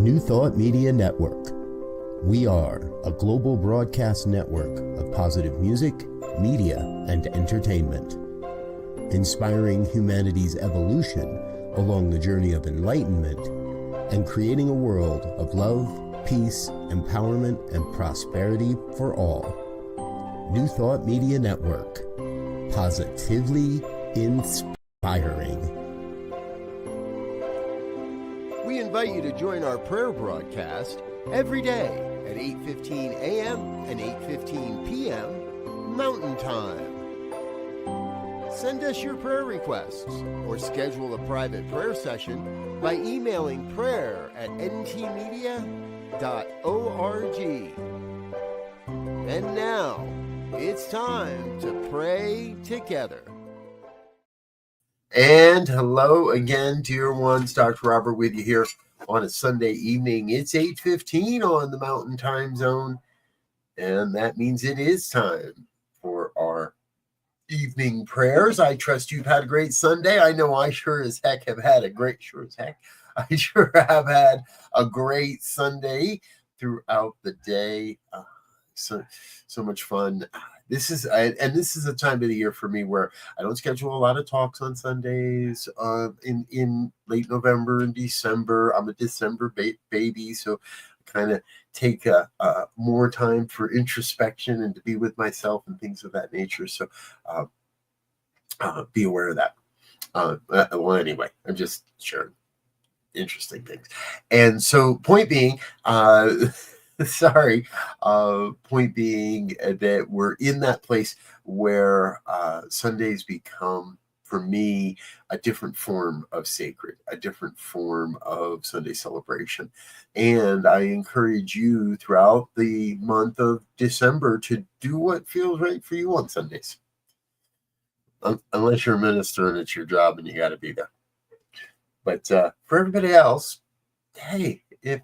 New Thought Media Network. We are a global broadcast network of positive music, media, and entertainment, inspiring humanity's evolution along the journey of enlightenment and creating a world of love, peace, empowerment, and prosperity for all. New Thought Media Network. Positively inspiring. We invite you to join our prayer broadcast every day at 8:15 a.m. and 8:15 p.m. Mountain Time. Send us your prayer requests or schedule a private prayer session by emailing prayer@ntmedia.org. And now, it's time to pray together. And hello again, dear ones. Dr. Robert with you here on a Sunday evening. It's 8:15 on the Mountain Time Zone, and that means it is time for our evening prayers. I trust you've had a great Sunday. I know I sure as heck have had a great Sunday throughout the day. So much fun. This is a time of the year for me where I don't schedule a lot of talks on Sundays in late November and December. I'm a December baby, so I kind of take more time for introspection and to be with myself and things of that nature. So be aware of that. Well, anyway, I'm just sharing interesting things. And so point being, point being that we're in that place where Sundays become, for me, a different form of sacred, a different form of Sunday celebration. And I encourage you throughout the month of December to do what feels right for you on Sundays. Unless you're a minister and it's your job and you got to be there. But for everybody else, hey, if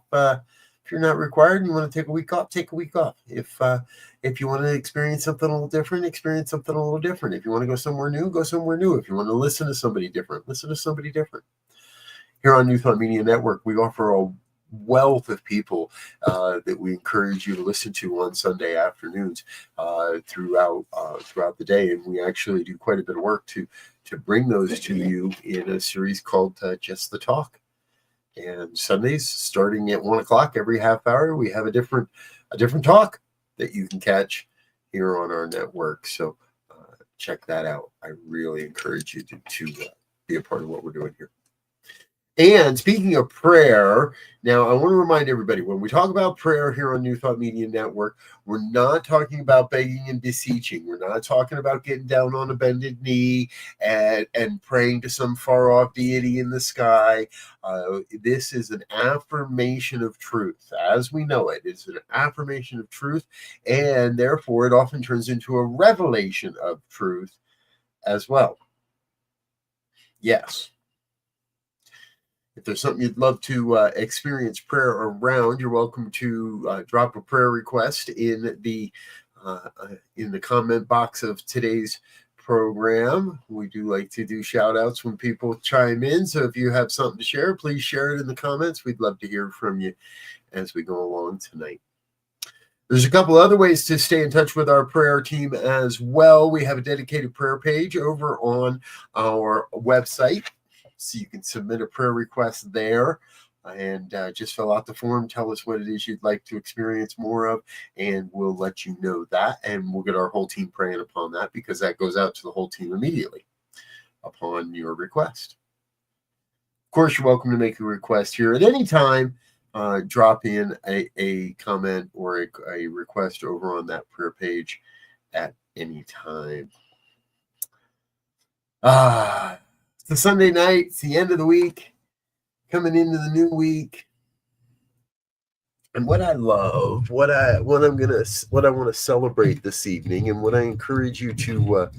you're not required and you want to take a week off, take a week off. If you want to experience something a little different, experience something a little different. If you want to go somewhere new, go somewhere new. If you want to listen to somebody different, listen to somebody different. Here on New Thought Media Network, we offer a wealth of people that we encourage you to listen to on Sunday afternoons throughout the day. And we actually do quite a bit of work to bring those to you in a series called Just the Talk. And Sundays, starting at 1:00 every half hour, we have a different talk that you can catch here on our network. So check that out. I really encourage you to be a part of what we're doing here. And speaking of prayer, now I want to remind everybody, when we talk about prayer here on New Thought Media Network, we're not talking about begging and beseeching. We're not talking about getting down on a bended knee and praying to some far-off deity in the sky. This is an affirmation of truth. As we know it, it's an affirmation of truth, and therefore it often turns into a revelation of truth as well. Yes. If there's something you'd love to experience prayer around, you're welcome to drop a prayer request in the comment box of today's program. We do like to do shout outs when people chime in. So if you have something to share, please share it in the comments. We'd love to hear from you as we go along tonight. There's a couple other ways to stay in touch with our prayer team as well. We have a dedicated prayer page over on our website. So you can submit a prayer request there and just fill out the form. Tell us what it is you'd like to experience more of, and we'll let you know that. And we'll get our whole team praying upon that, because that goes out to the whole team immediately upon your request. Of course, you're welcome to make a request here at any time. Drop in a comment or a request over on that prayer page at any time. It's a Sunday night. It's the end of the week, coming into the new week. And what I love, what I want to celebrate this evening, and what I encourage you to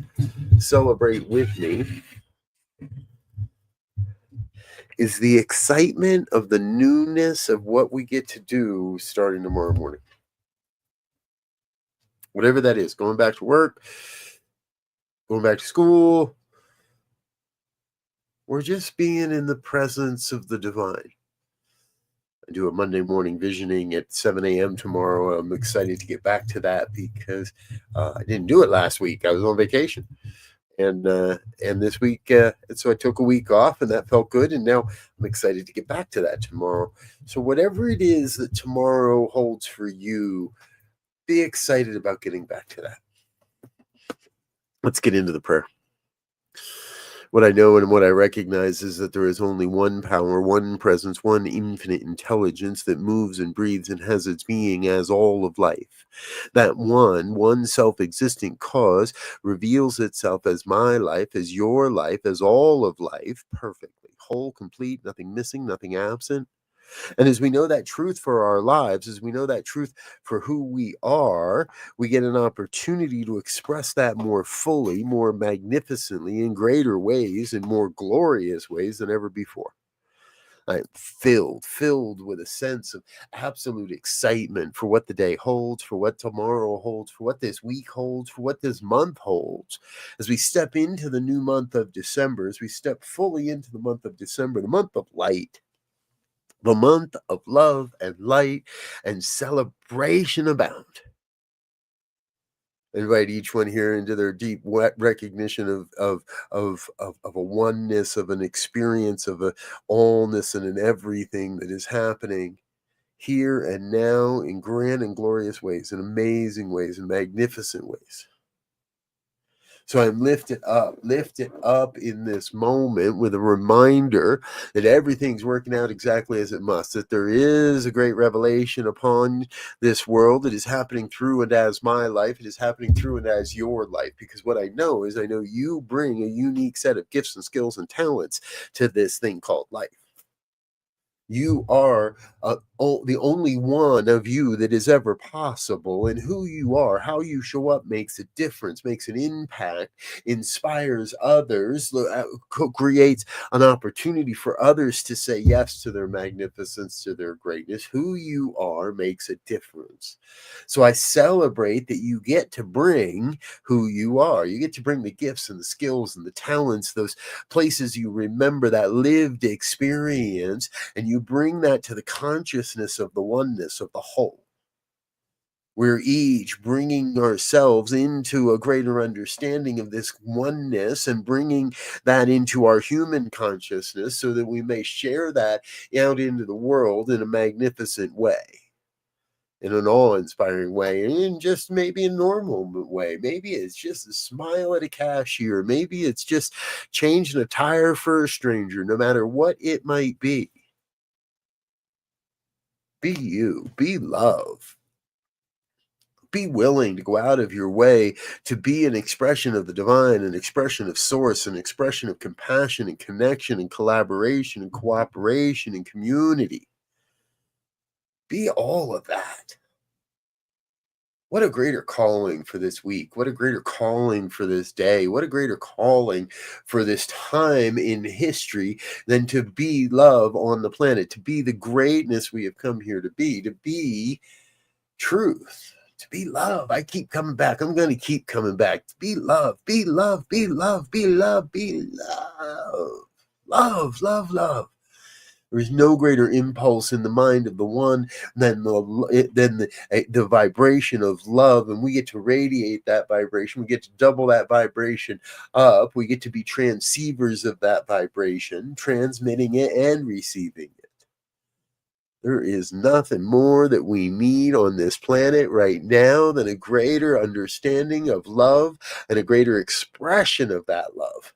celebrate with me, is the excitement of the newness of what we get to do starting tomorrow morning. Whatever that is, going back to work, going back to school, or just being in the presence of the divine. I do a Monday morning visioning at 7 a.m. tomorrow. I'm excited to get back to that because I didn't do it last week. I was on vacation. And this week, and so I took a week off, and that felt good. And now I'm excited to get back to that tomorrow. So whatever it is that tomorrow holds for you, be excited about getting back to that. Let's get into the prayer. What I know and what I recognize is that there is only one power, one presence, one infinite intelligence that moves and breathes and has its being as all of life. That one self-existent cause reveals itself as my life, as your life, as all of life, perfectly, whole, complete, nothing missing, nothing absent. And as we know that truth for our lives, as we know that truth for who we are, we get an opportunity to express that more fully, more magnificently, in greater ways, in more glorious ways than ever before. I am filled with a sense of absolute excitement for what the day holds, for what tomorrow holds, for what this week holds, for what this month holds. As we step into the new month of December, as we step fully into the month of December, the month of light, the month of love and light and celebration abound. I invite each one here into their deep recognition of a oneness, of an experience, of a allness and an everything that is happening here and now in grand and glorious ways, in amazing ways, in magnificent ways. So I'm lifted up in this moment with a reminder that everything's working out exactly as it must, that there is a great revelation upon this world that is happening through and as my life. It is happening through and as your life, because what I know is I know you bring a unique set of gifts and skills and talents to this thing called life. You are the only one of you that is ever possible, and who you are, how you show up makes a difference, makes an impact, inspires others, creates an opportunity for others to say yes to their magnificence, to their greatness. Who you are makes a difference. So I celebrate that you get to bring who you are. You get to bring the gifts and the skills and the talents, those places you remember, that lived experience, and you bring that to the consciousness of the oneness of the whole. We're each bringing ourselves into a greater understanding of this oneness and bringing that into our human consciousness so that we may share that out into the world in a magnificent way, in an awe-inspiring way, and in just maybe a normal way. Maybe it's just a smile at a cashier. Maybe it's just changing a tire for a stranger. No matter what it might be, be you, be love. Be willing to go out of your way to be an expression of the divine, an expression of source, an expression of compassion and connection and collaboration and cooperation and community. Be all of that. What a greater calling for this week. What a greater calling for this day. What a greater calling for this time in history than to be love on the planet, to be the greatness we have come here to be truth, to be love. I keep coming back. I'm going to keep coming back. Be love, be love, be love, be love, be love. Love, love, love. There is no greater impulse in the mind of the one than the vibration of love, and we get to radiate that vibration. We get to double that vibration up. We get to be transceivers of that vibration, transmitting it and receiving it. There is nothing more that we need on this planet right now than a greater understanding of love and a greater expression of that love.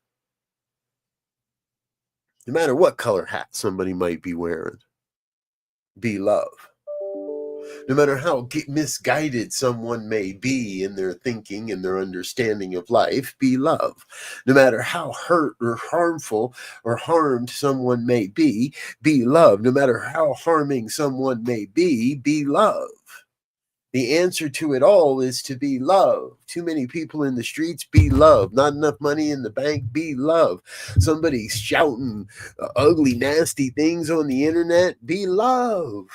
No matter what color hat somebody might be wearing, be love. No matter how misguided someone may be in their thinking and their understanding of life, be love. No matter how hurt or harmful or harmed someone may be love. No matter how harming someone may be love. The answer to it all is to be love. Too many people in the streets, be love. Not enough money in the bank, be love. Somebody shouting ugly, nasty things on the internet, be love.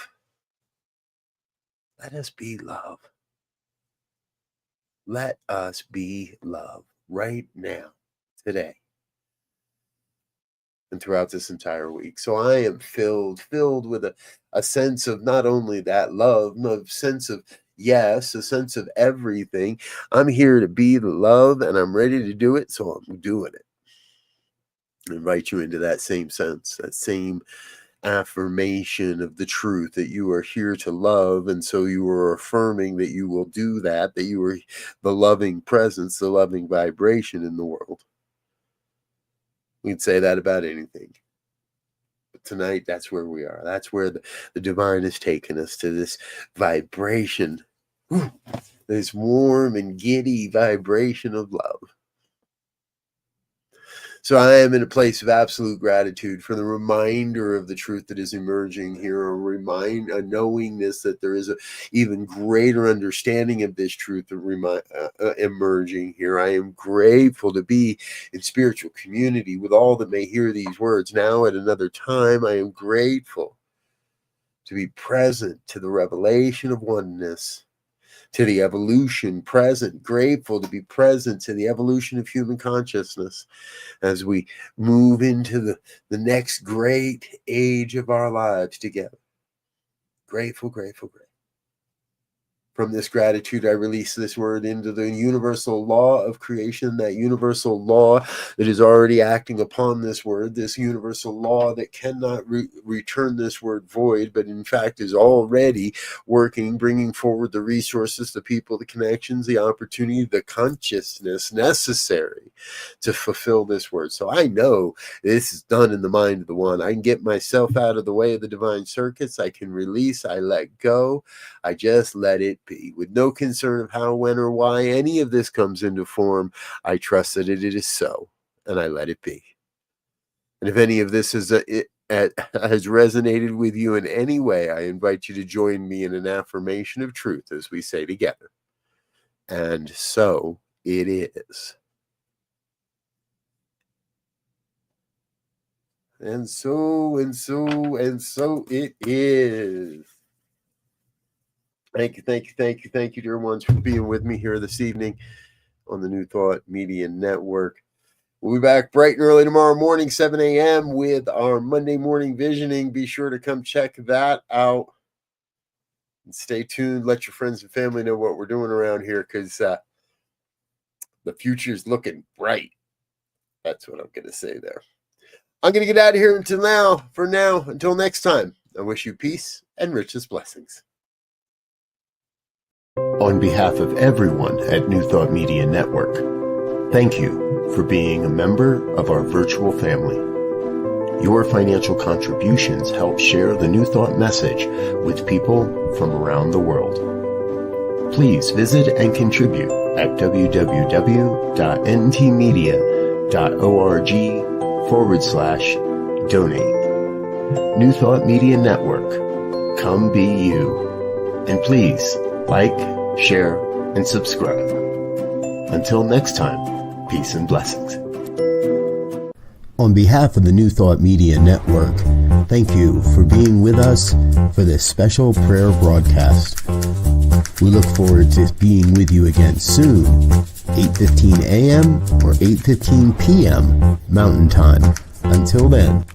Let us be love. Let us be love right now, today. and throughout this entire week. So I am filled with a sense of not only that love, a sense of yes, a sense of everything. I'm here to be the love, and I'm ready to do it, so I'm doing it. I invite you into that same sense, that same affirmation of the truth that you are here to love, and so you are affirming that you will do that you are the loving presence, the loving vibration in the world. We'd say that about anything. But tonight, that's where we are. That's where the divine has taken us, to this vibration, this warm and giddy vibration of love. So I am in a place of absolute gratitude for the reminder of the truth that is emerging here, a knowingness that there is an even greater understanding of this truth emerging here. I am grateful to be in spiritual community with all that may hear these words now at another time. I am grateful to be present to the revelation of oneness, to the evolution present, grateful to be present to the evolution of human consciousness as we move into the next great age of our lives together. Grateful, grateful, grateful. From this gratitude, I release this word into the universal law of creation, that universal law that is already acting upon this word, this universal law that cannot return this word void, but in fact is already working, bringing forward the resources, the people, the connections, the opportunity, the consciousness necessary to fulfill this word. So I know this is done in the mind of the one. I can get myself out of the way of the divine circuits. I can release. I let go. I just let it be, with no concern of how, when, or why any of this comes into form. I trust that it is so, and I let it be. And if any of this has resonated with you in any way, I invite you to join me in an affirmation of truth as we say together, and so it is. And so it is. Thank you, dear ones, for being with me here this evening on the New Thought Media Network. We'll be back bright and early tomorrow morning, 7 a.m. with our Monday morning visioning. Be sure to come check that out. And stay tuned. Let your friends and family know what we're doing around here, because the future is looking bright. That's what I'm going to say there. I'm going to get out of here until next time. I wish you peace and richest blessings. On behalf of everyone at New Thought Media Network, thank you for being a member of our virtual family. Your financial contributions help share the New Thought message with people from around the world. Please visit and contribute at www.ntmedia.org/donate. New Thought Media Network, come be you. And please like, share, and subscribe. Until next time, peace and blessings. On behalf of the New Thought Media Network, thank you for being with us for this special prayer broadcast. We look forward to being with you again soon, 8:15 a.m. or 8:15 p.m. Mountain Time. Until then.